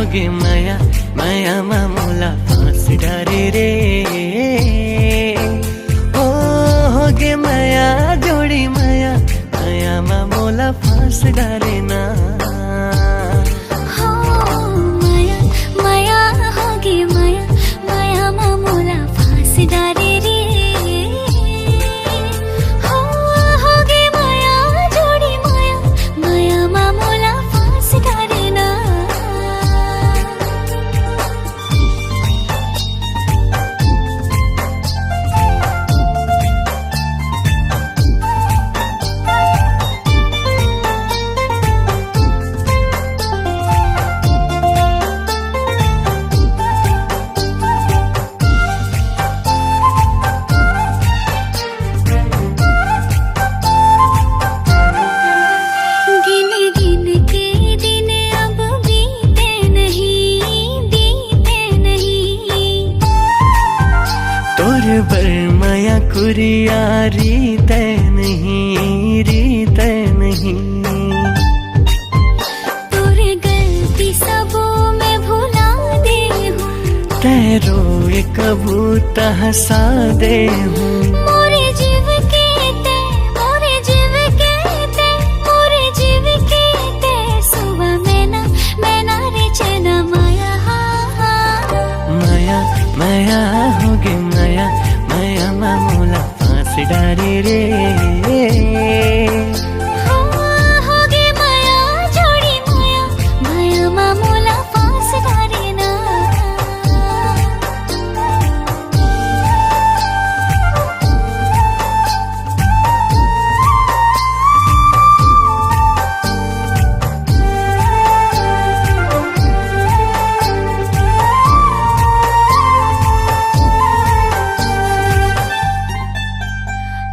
होगे माया माया मामूला फांस डारे रे। ओ होगे माया जोड़ी माया माया मामूला फांस डारे ना। हो माया माया होगे माया माया मामूला फांस डारे रे। हो होगे माया जोड़ी माया माया मामूला फांस डारे ना। गिन गिन के दिन अब बीते नहीं तोर बर माया कुरिया रीते नहीं तोरे गलती सबो मैं भुला दे हूँ। तेरो एक कबूत हंसा दे हूँ। मोरे जीव के ते मोरे जीव के ते मोरे जीव के ते सुबह मैना रे चना माया माया माया होगे माया माया मामूला फांस डारे रे। हो होगे माया जोड़ी माया माया मामूला फांस डारे ना।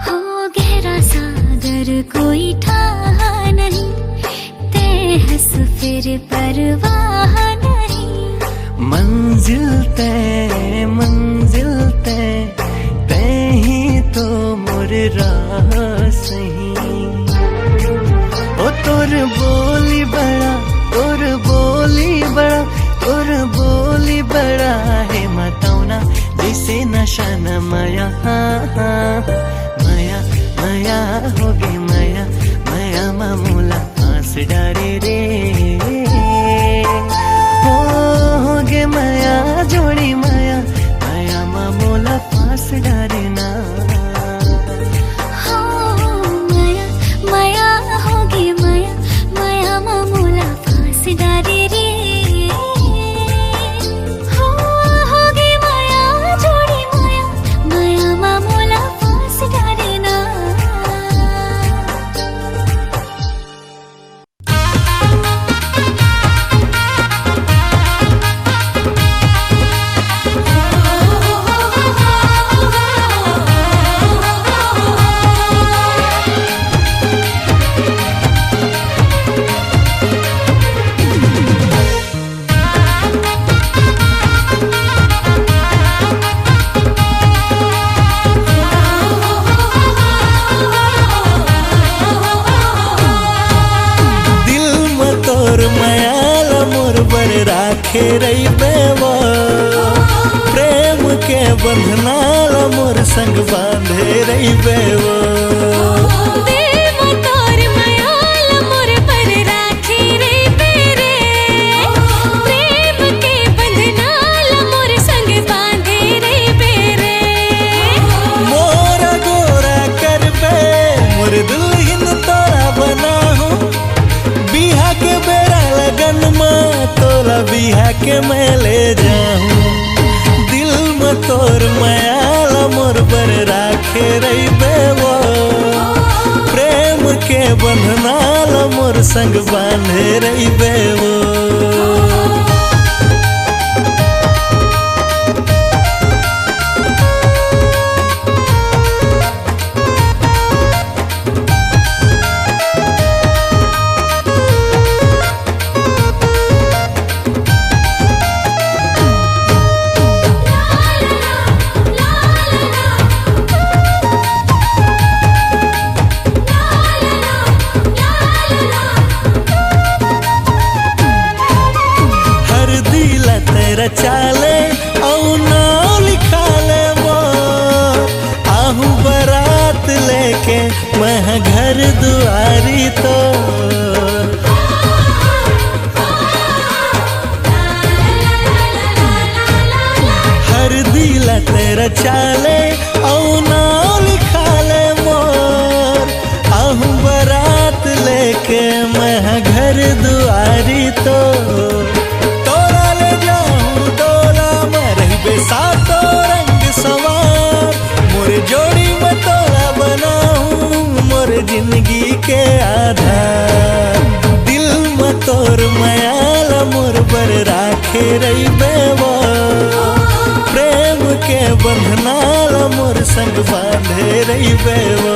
हो गहरा सागर कोई ठाहा नहीं ते हंस फिर परवाह नहीं। मंजिल ते ही तो मोर राह सही। ओ तोर बोली बड़ा है मतौना जैसे नशा न माया माया माया होगे माया माया मामूला फांस डारे रे। होगे माया जोड़ी माया माया मामूला फांस डारे ना। हो माया माया होगे माया माया मामूला फांस डारे रे। हो होगे माया जोड़ी माया माया मामूला फांस डारे ना। दिल में तोर मायाल मोर बर राखे रही बेवा। प्रेम के बंधनाल मोर संग बांधे रही बेवा। देव तोर मायाल मोर पर राखे रे बेरे। प्रेम के बंधनाल मोर संग बांधे रे बेरे। मोरा गोरा कर बे मोर दुल्हन तोरा बनाहूं। बिहा के बेरा लगन में तोरा बिहा के मैं ले जाऊं। दिल में तोर मायाल मोर बर राखे रही बेवा। प्रेम के बंधनाल मोर संग बांधे रही बेवा। के मैं घर दुआरी तो तोरा ले जाऊं डोला में रही सातो रंग सवार मोर जोड़ी में तोरा बनाऊं मोर जिंदगी के आधार दिल में तोर मयाल मोर बर राखे रही बेवा प्रेम के बंधनाल मोर संग बांधे रही बेवा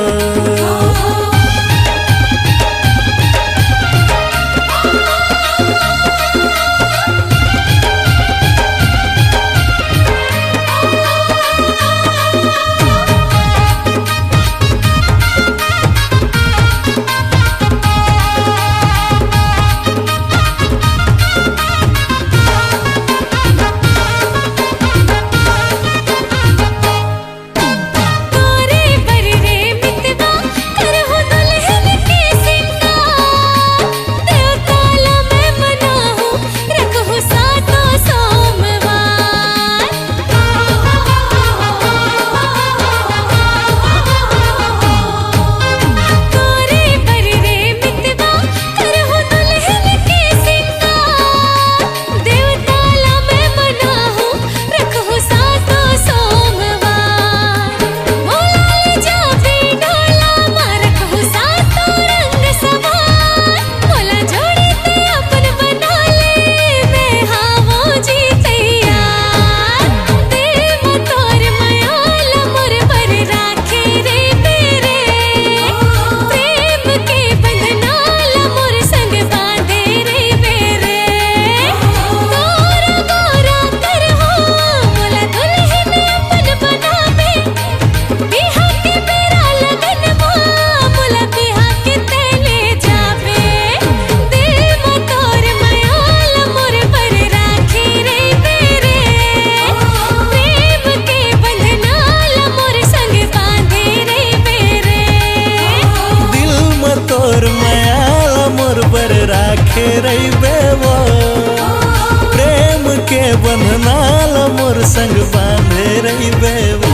प्रेम के बंधनाल मोर संग बांधे रही बेवा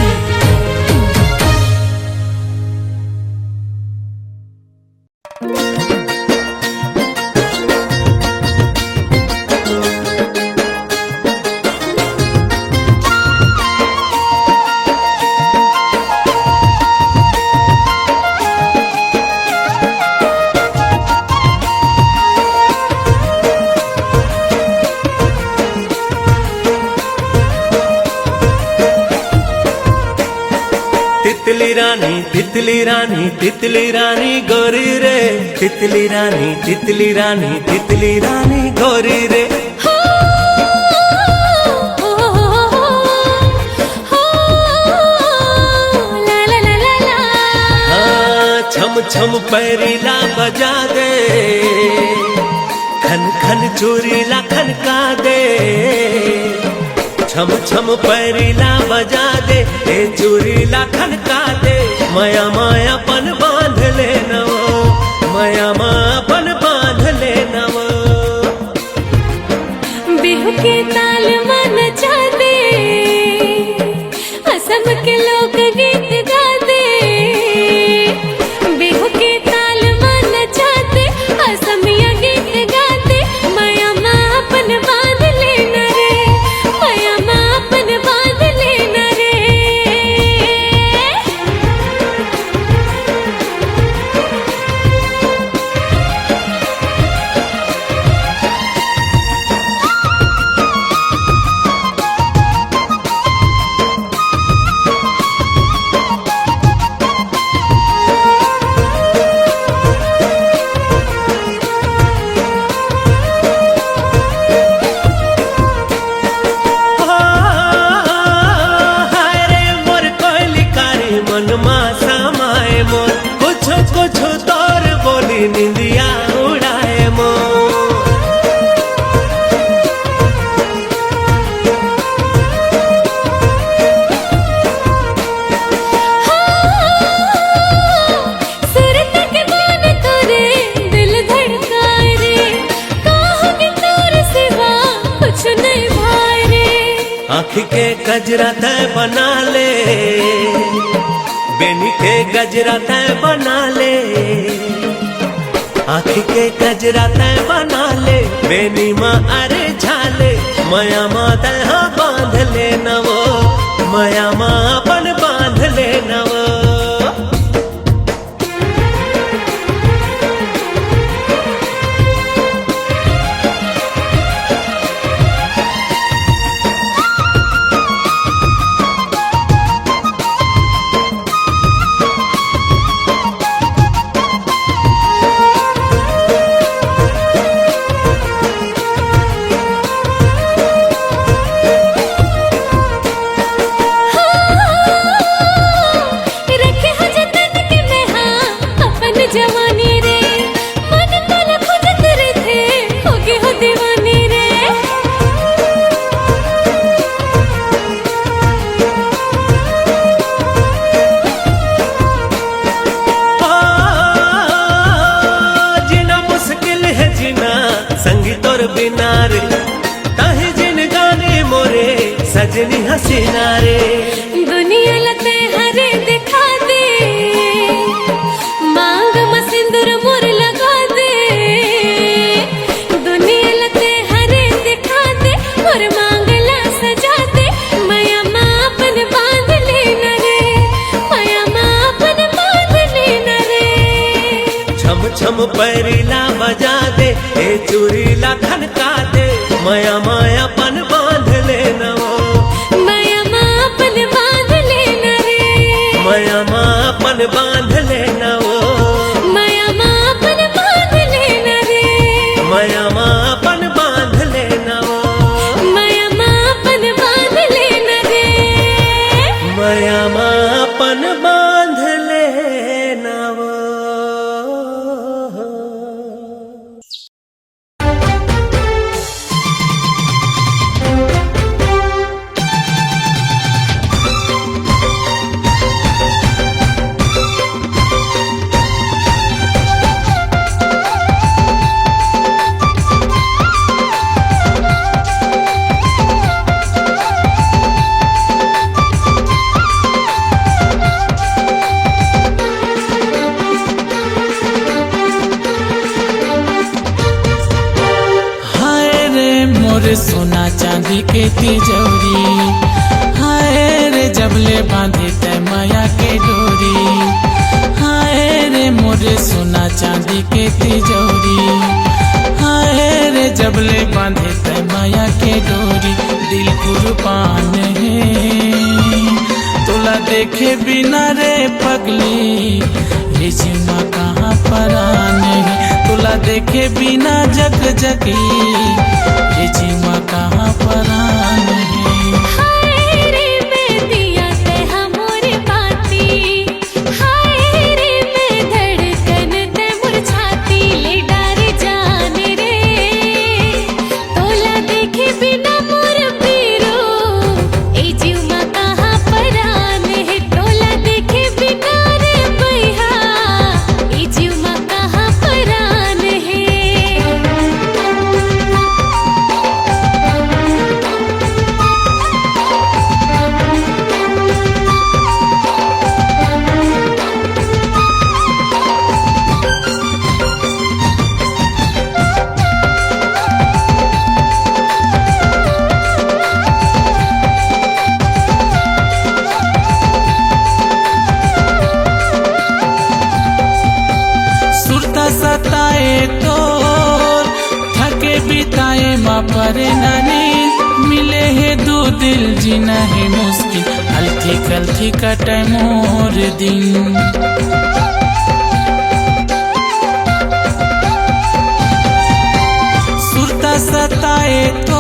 तितली रानी गोरी रे तितली रानी गोरी रे छम छम पैरीला बजा दे खन खन चूरीला खनका दे छम छम पैरीला बजा दे ए चूरीला खनका दे माया मायापन बांध ले नवो माया मायापन बांध ले नवो बिहू के ताल मन चा दे असम के लोक गीत गा दे बिहू के ताल मन चा दे असमिया गीत गा दे माया मायापन बांध ले न रे माया मायापन बांध ले न रे निंदिया उड़ाए मोर सूरत के बान तोरे दिल धड़काए रे कहोगे तोर सिवा कुछ नहीं भाई रे आँख के गजरा तय बना ले बेनी के गजरा तय बना ले आँख के कजरा तय बना ले बेनी माँ अरे झाले माया माँ तह बांध ले नवो माया माँ अपन बांध ले नवो जवानी रे मन तल खुजत रे थे होगे हो दीवानी रे जीना मुश्किल है जीना संगी तोर बिना रे ताहे जिन गाने मोरे सजनी हसीना रे दुनिया लते हरे दिखा दे मांग में सिंदूर मोर लगा दे दुनिया लते हरे दिखा दे और मांगला सजा दे माया माँ अपन बांध लेना रे माया माँ अपन बांध लेना रे छम छम पैरीला बजा दे ए चूरीला खनका दे माया माया अपन बांध लेना वो माया माँ अपन बांध लेना रे माया माँ अपन बांध लेना वो माया माँ अपन बांध लेना रे माया माँ अपन बांध लेना वो माया माँ अपन बांध लेना रे माया माँ अपन बांध लेना वो सोना चांदी के तिजोरी हाय रे जबले बांधे तय माया के डोरी हाय रे मोरे सोना चांदी के तिजोरी हाय रे जबले बांधे तय माया के डोरी दिल कुर्बान है तोला देखे बिना रे पगली ये जीवा कहाँ परान है तोला देखे बिना जग जगी ये जीवा कहाँ परान है हाय रे मैं दिया ते हमरे बाती हाय रे मैं धड़कन ते मोर छाती ले डार जाने रे तोला देखे बिना मोर पीरो ए जीवा कहाँ परान है तोला देखे बिना रे भैया ए जीवा कहाँ परान है सताए तो थके बिताए माँ परे नानी मिले है दो दिल जीना है मुश्किल हल्की कल्थी कटे मोर दिन सुरता सताए तो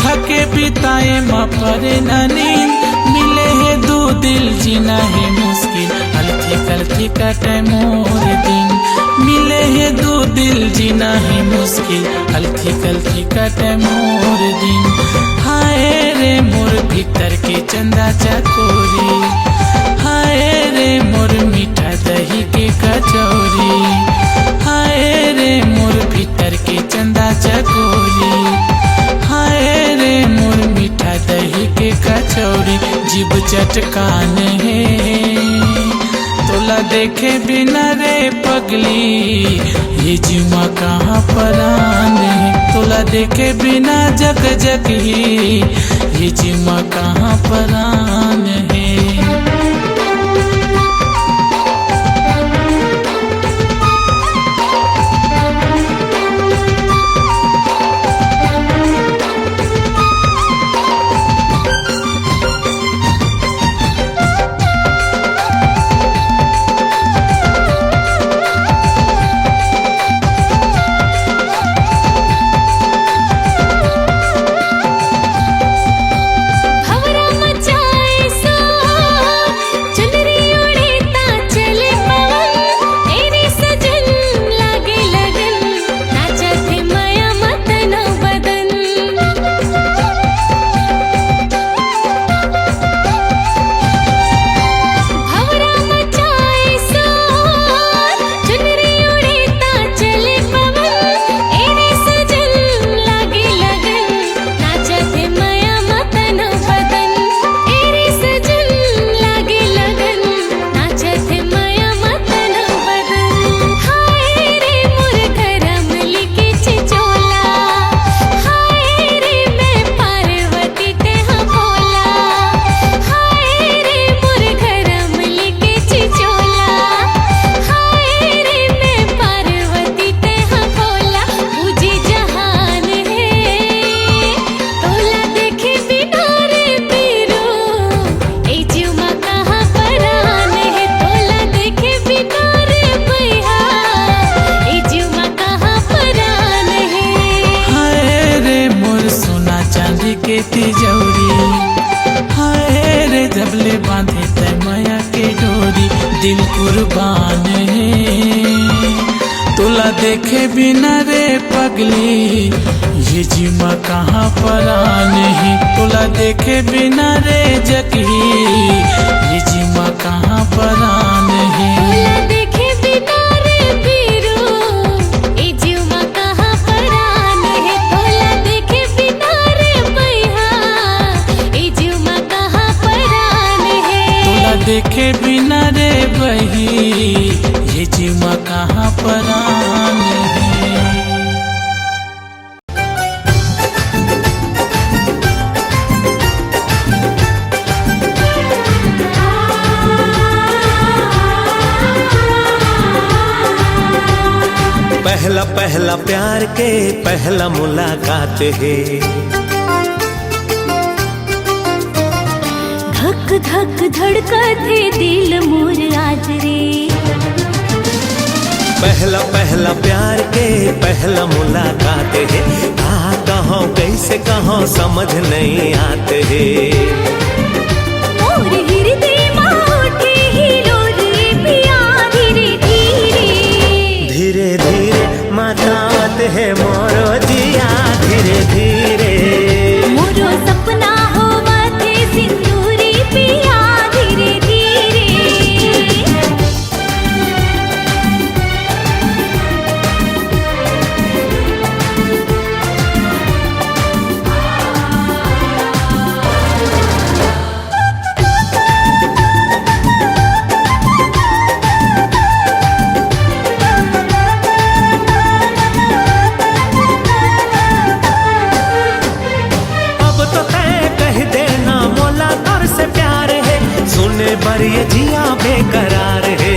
थके बिताए माँ परे नानी मिले है दो दिल जीना है मुश्किल हल्की कल्थी कटे मोर दिन मिले है दो दिल जीना है मुश्किल हल्की कल्थी कटे मोर दिन हाय रे मोर भीतर के चंदा चकोरी हाय रे मोर मीठा दही के कचौरी हाय रे मोर भीतर के चंदा चकोरी हाय रे मोर मीठा दही के कचौरी जीभ चटकान है तोला देखे बिना रे पगली ये जीवा कहाँ परान है। तोला देखे बिना जग जगी ये जीवा कहाँ परान है। बांधे तय माया के डोरी दिल कुर्बान है। तोला देखे बिना रे पगली ये जीवा कहाँ परान है। तोला देखे बिना रे जगी ये जीवा कहाँ परान है। देखे बिना रे बही ये जीवा कहाँ परान है। पहला पहला प्यार के पहला मुलाकात है। धक धक धड़कते दिल मोर आज रे। पहला पहला प्यार के पहला मुलाकात है। कहाँ कहो कैसे कहो समझ नहीं आते है। मोर हृदय में उठे हिलोर पिया धीरे धीरे। धीरे धीरे मातावत है मोरो जिया धीरे धीरे। मोरो सपना होवते सिंदूरी पिया धीरे धीरे। पर ये जिया बेकरार है।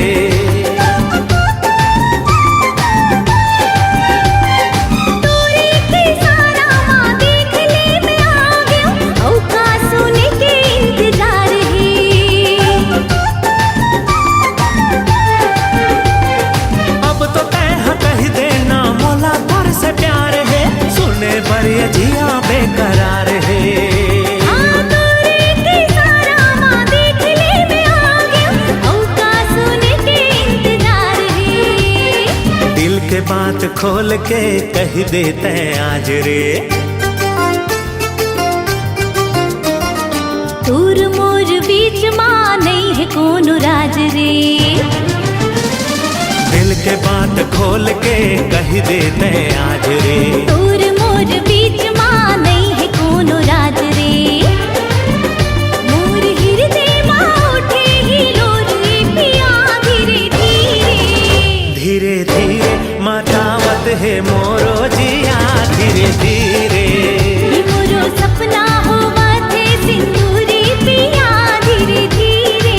अब तो तय कह देना मोला तोर से प्यार है। सुने पर ये जिया बेकरार है। के बात खोल के कह देते आज रे। तूर मोर बीच मां नहीं है कौन राज रे। दिल के बात खोल के कह देते आज रे। तूर मोर बीच मां नहीं है कौन राज रे। मोर हृदय मां उठे हिलोर पिया धीरे बात है मोरो जिया धीरे धीरे। ये मोरो सपना हुआ थे सिंदूरी पिया धीरे धीरे।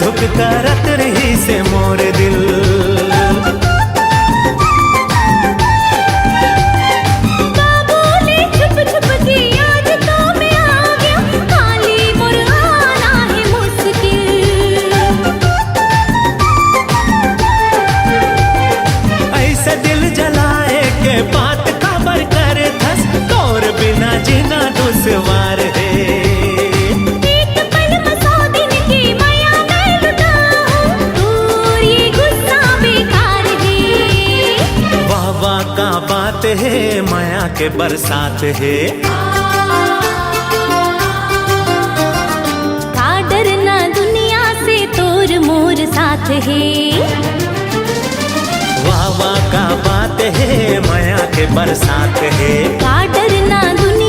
धुक करत रही से मोर दिल। बाबूले छुप छुप के आज तो मैं आ गया, खाली मोर आना है मुश्किल। ऐसे दिल जलाए के बात खबर कर धस, तोर बिना जीना दुश्वार है। का बात है माया के बरसात है। का डरना दुनिया से तोर मोर साथ है। वाह वाह का बात है माया के बरसात है। का डरना दुनिया